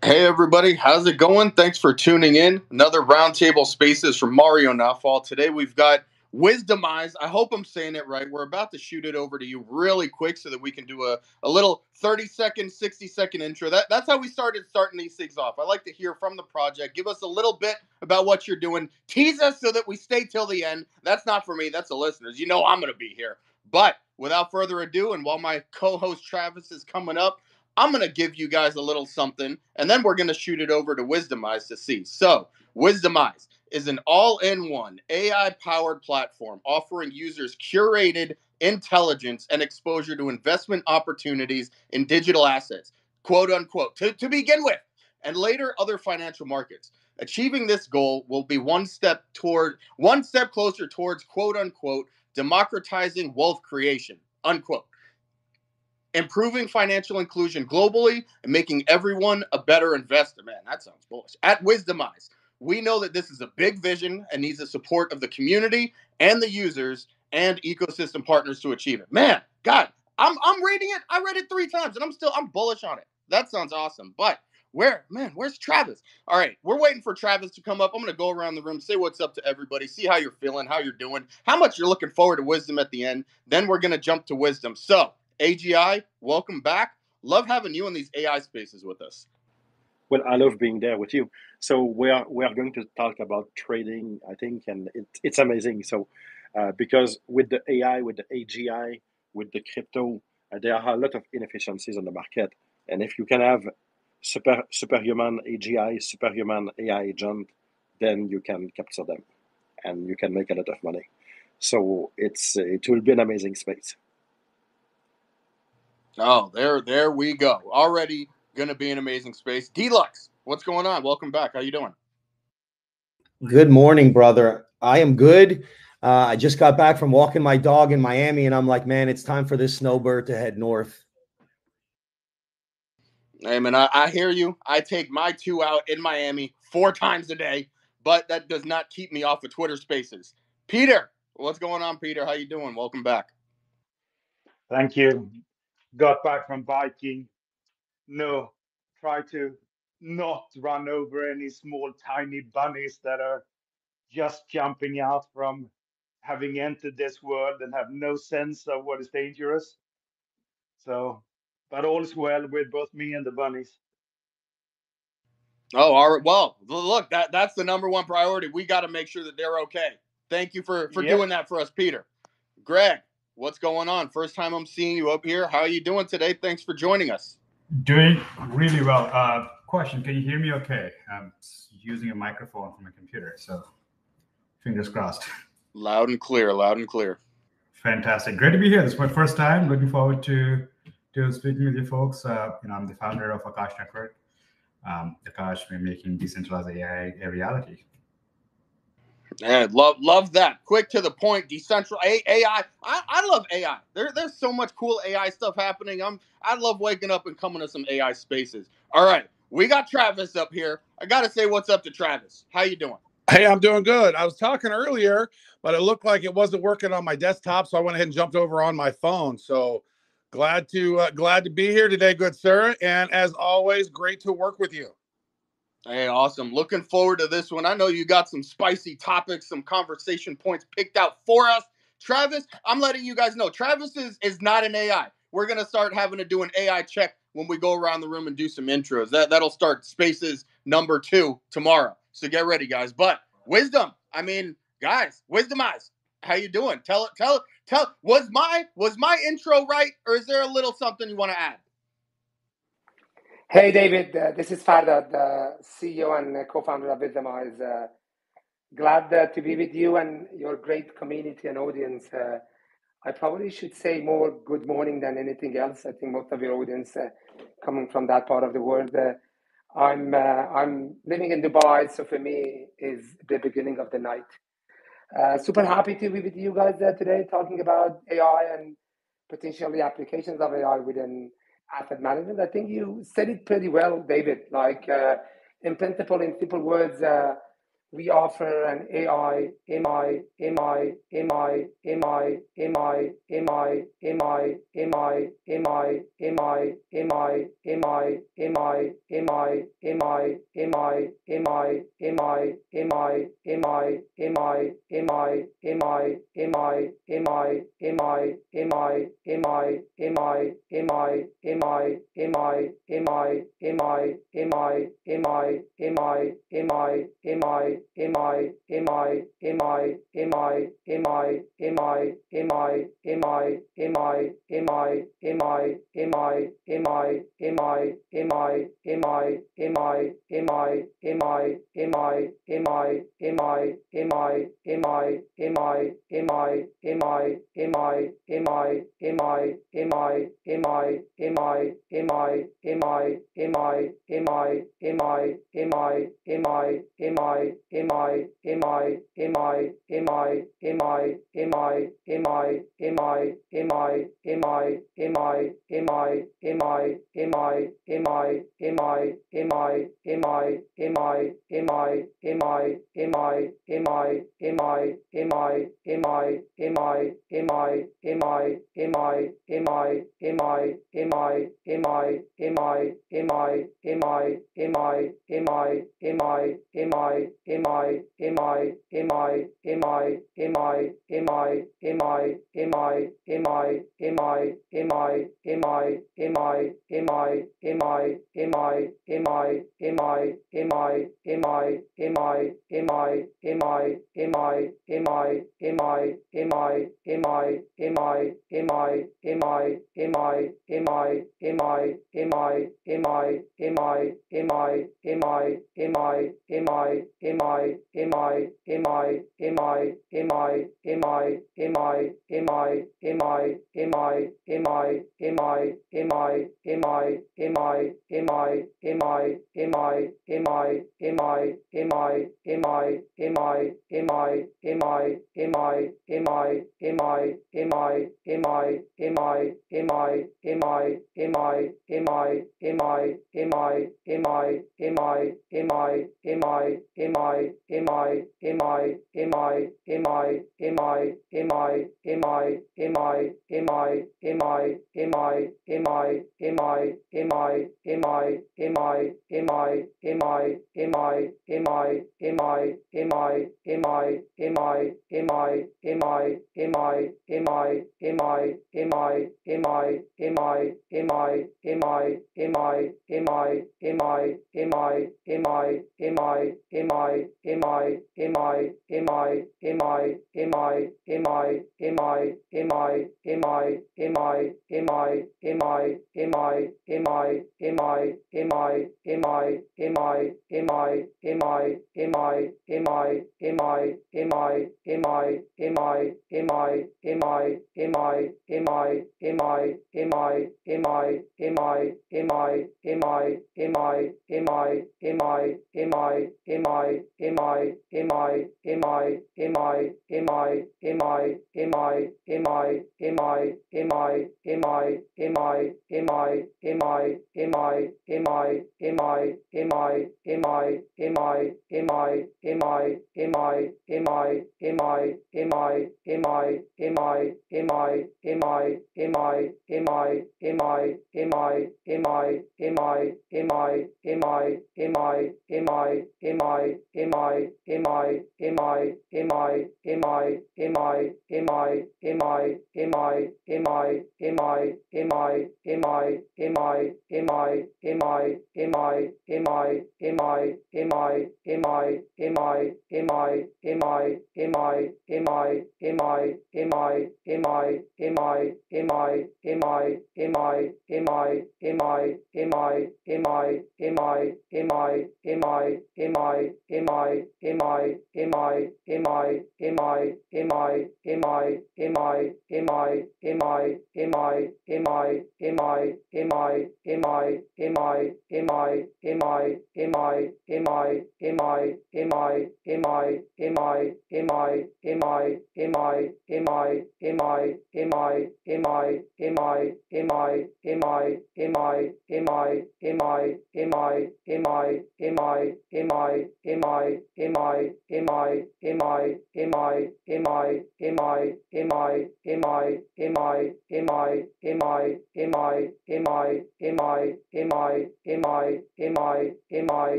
Hey everybody, how's it going? Thanks for tuning in. Another Roundtable Spaces from Mario Nafal. Today we've got Wisdomize. I hope I'm saying it right. We're about to shoot it over to you really quick so that we can do a little 30-second, 60-second intro. That's how we starting these things off. I like to hear from the project. Give us a little bit about what you're doing. Tease us so that we stay till the end. That's not for me, that's the listeners. You know I'm going to be here. But without further ado, and while my co-host Travis is coming up, I'm going to give you guys a little something, and then we're going to shoot it over to Wisdomize to see. So, Wisdomize is an all-in-one AI-powered platform offering users curated intelligence and exposure to investment opportunities in digital assets, quote unquote, to begin with, and later other financial markets. Achieving this goal will be one step closer towards quote unquote democratizing wealth creation, unquote, improving financial inclusion globally and making everyone a better investor. Man, that sounds bullish. At Wisdomize, we know that this is a big vision and needs the support of the community and the users and ecosystem partners to achieve it. Man, God, I'm reading it. I read it 3 times and I'm bullish on it. That sounds awesome. But where's Travis? All right, we're waiting for Travis to come up. I'm gonna go around the room, say what's up to everybody, see how you're feeling, how you're doing, how much you're looking forward to wisdom at the end. Then we're gonna jump to wisdom. So AGI, welcome back. Love having you in these AI spaces with us. Well, I love being there with you. So we are going to talk about trading, I think, and it's amazing. So because with the AI, with the AGI, with the crypto, there are a lot of inefficiencies on the market, and if you can have superhuman AGI, superhuman AI agent, then you can capture them, and you can make a lot of money. So it will be an amazing space. Oh, there we go. Already gonna be an amazing space. Deluxe, what's going on? Welcome back. How you doing? Good morning, brother. I am good. I just got back from walking my dog in Miami, and I'm like, man, it's time for this snowbird to head north. Hey man, I hear you. I take my 2 out in Miami 4 times a day, but that does not keep me off of Twitter Spaces. Peter, what's going on, Peter? How you doing? Welcome back. Thank you. Got back from biking. No, try to not run over any small, tiny bunnies that are just jumping out from having entered this world and have no sense of what is dangerous. So, but all's well with both me and the bunnies. Oh, all right. Well, look, that's the number one priority. We got to make sure that they're okay. Thank you for Yep. doing that for us, Peter. Greg, what's going on? First time I'm seeing you up here. How are you doing today? Thanks for joining us. Doing really well. Question: Can you hear me okay? I'm using a microphone from a computer, so fingers crossed. Loud and clear. Loud and clear. Fantastic. Great to be here. This is my first time. Looking forward to speaking with you folks. I'm the founder of Akash Network. Akash, we're making decentralized AI a reality. Yeah, love that. Quick to the point, decentralized AI. I love AI. There's so much cool AI stuff happening. I love waking up and coming to some AI spaces. All right, we got Travis up here. I gotta say what's up to Travis. How you doing? Hey, I'm doing good. I was talking earlier, but it looked like it wasn't working on my desktop, so I went ahead and jumped over on my phone. So glad to be here today, good sir. And as always, great to work with you. Hey, awesome. Looking forward to this one. I know you got some spicy topics, some conversation points picked out for us. Travis, I'm letting you guys know, Travis is not an AI. We're going to start having to do an AI check when we go around the room and do some intros. That'll start spaces number 2 tomorrow. So get ready, guys. But wisdom, I mean, guys, Wisdomize, how you doing? Tell was my intro right, or is there a little something you want to add? Hey, David, this is Fardad, the CEO and co-founder of Wisdomize. Glad to be with you and your great community and audience. I probably should say more good morning than anything else. I think most of your audience coming from that part of the world. I'm living in Dubai, so for me is the beginning of the night. Super happy to be with you guys today, talking about AI and potentially applications of AI within asset management. I think you said it pretty well, David. Like in principle, in simple words, we offer an AI,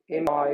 MI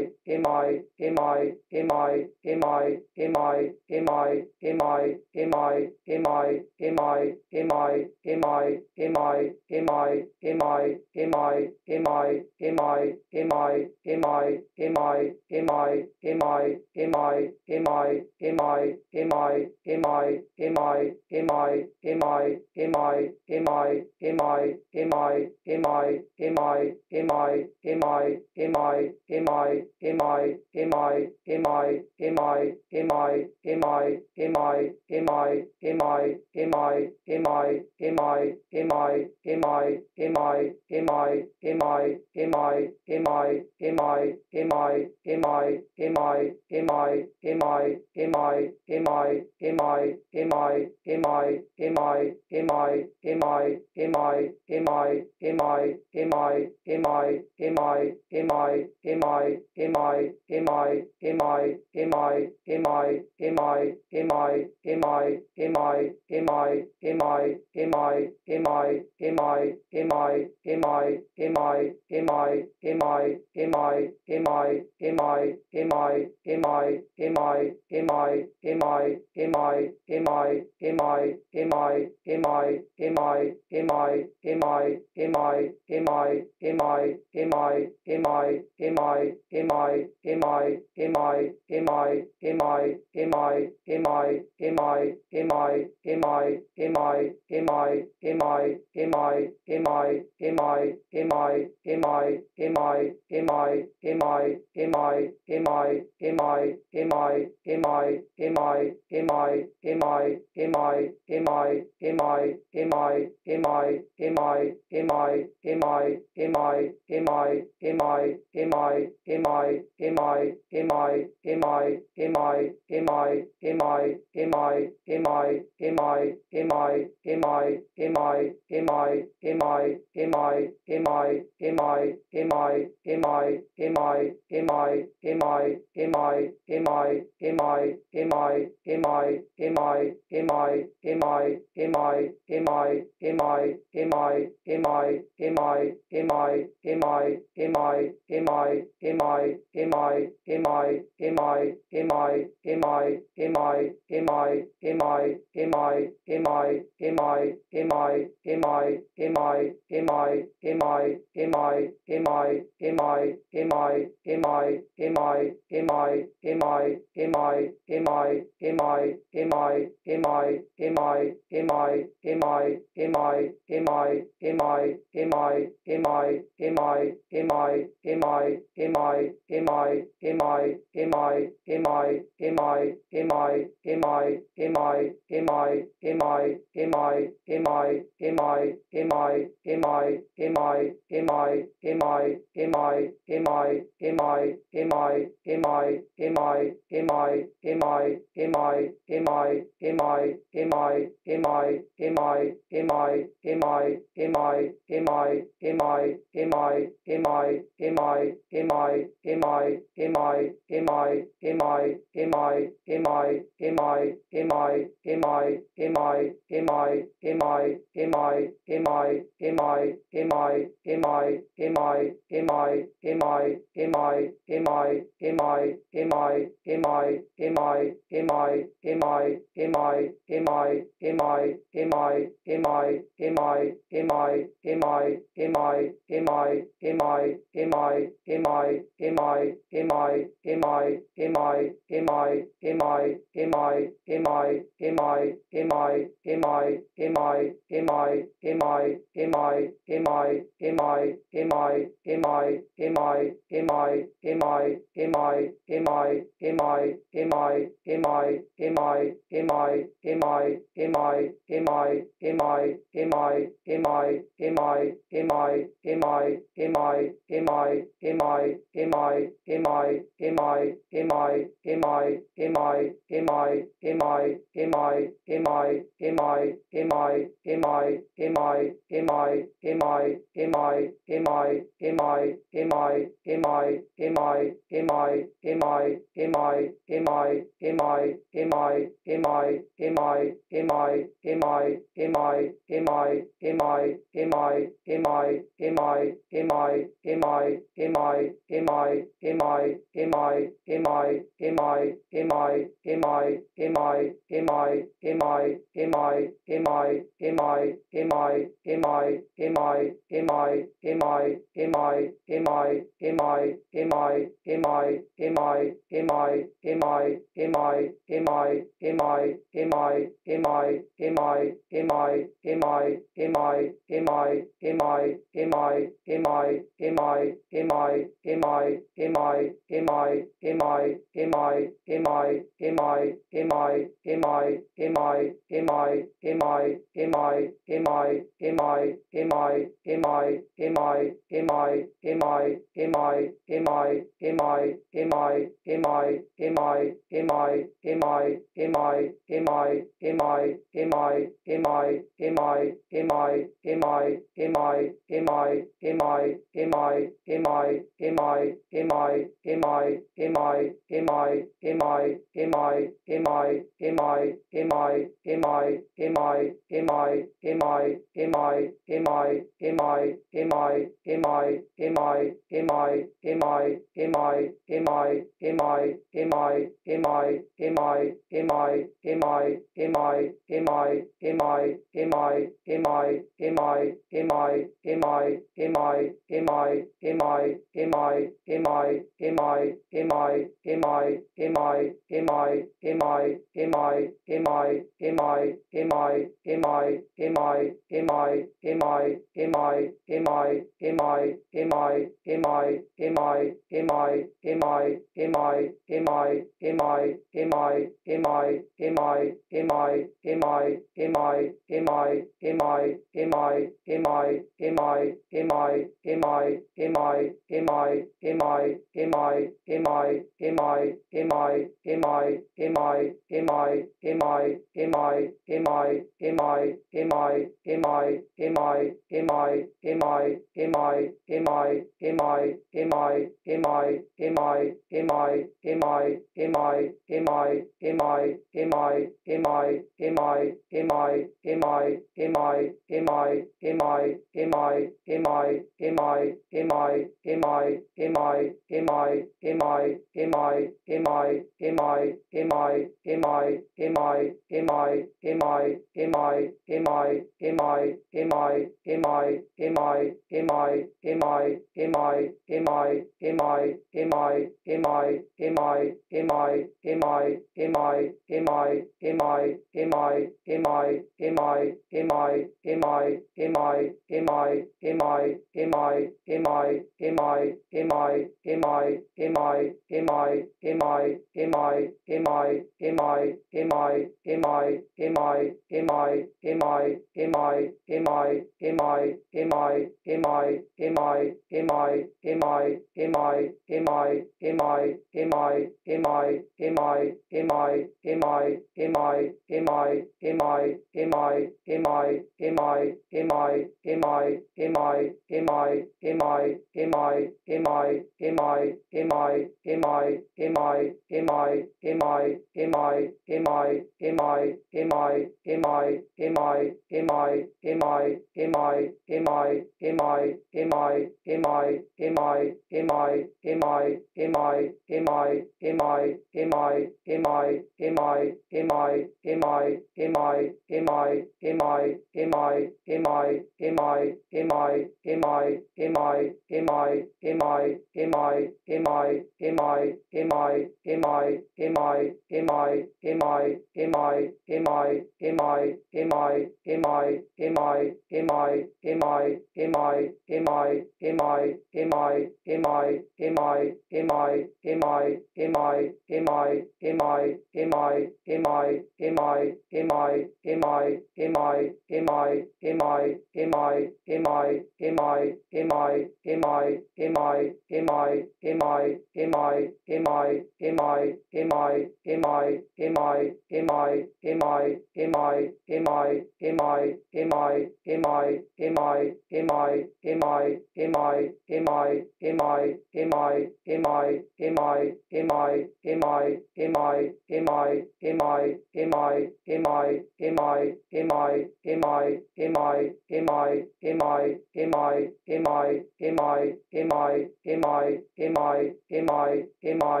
MI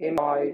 MI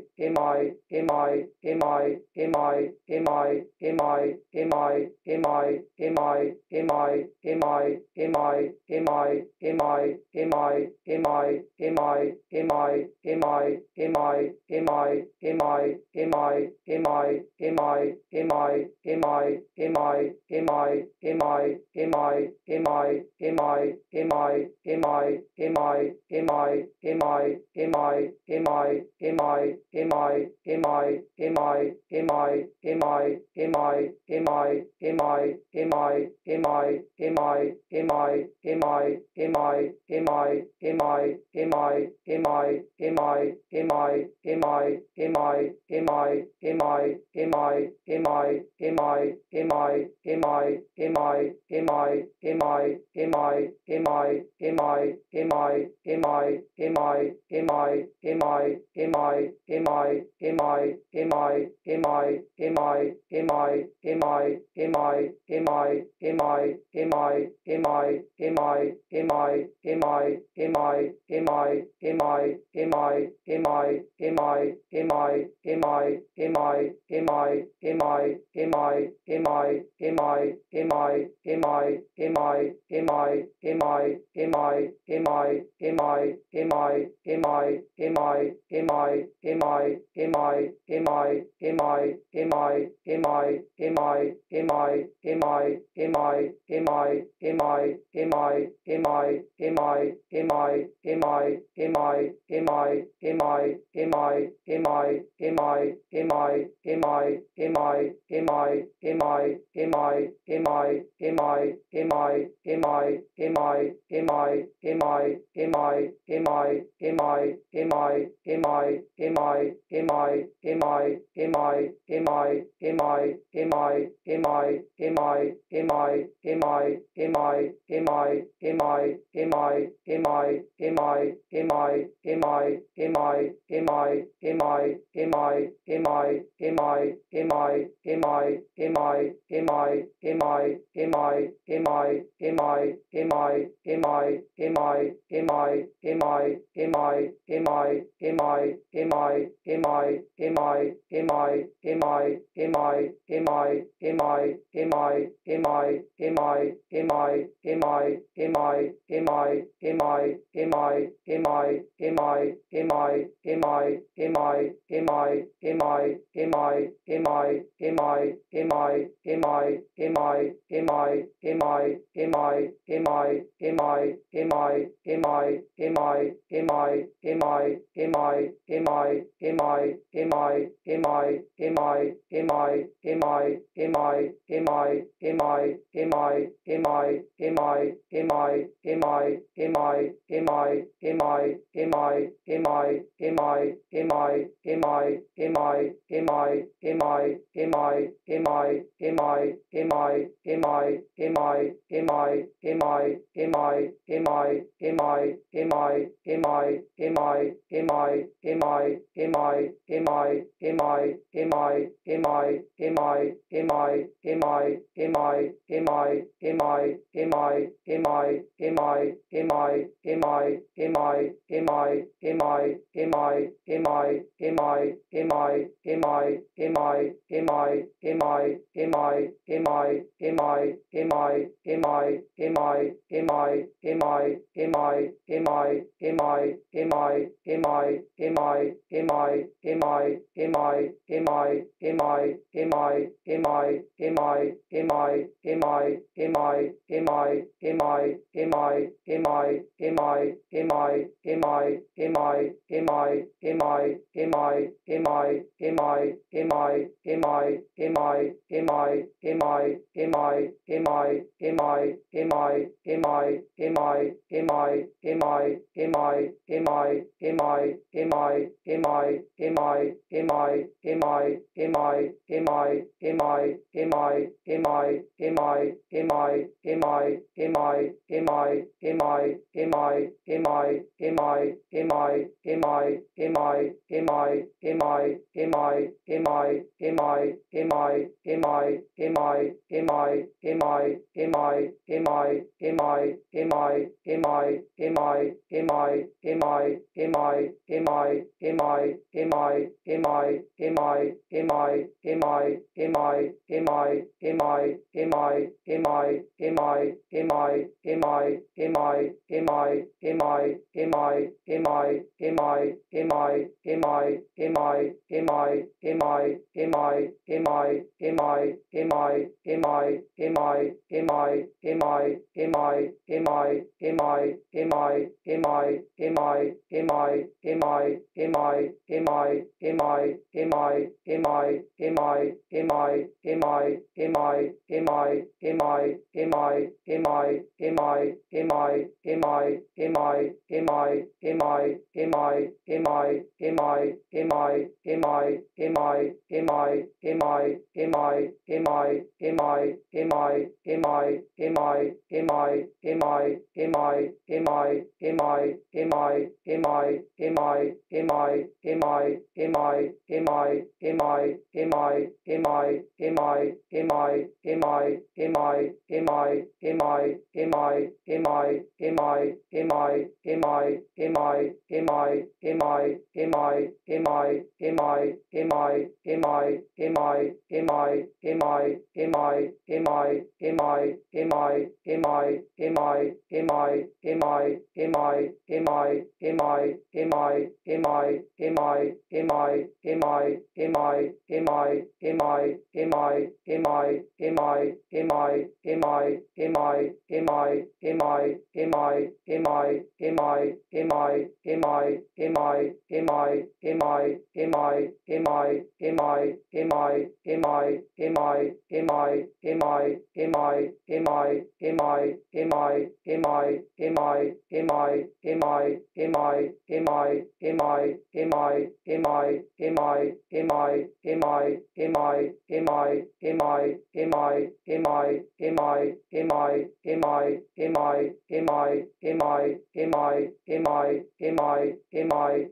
MI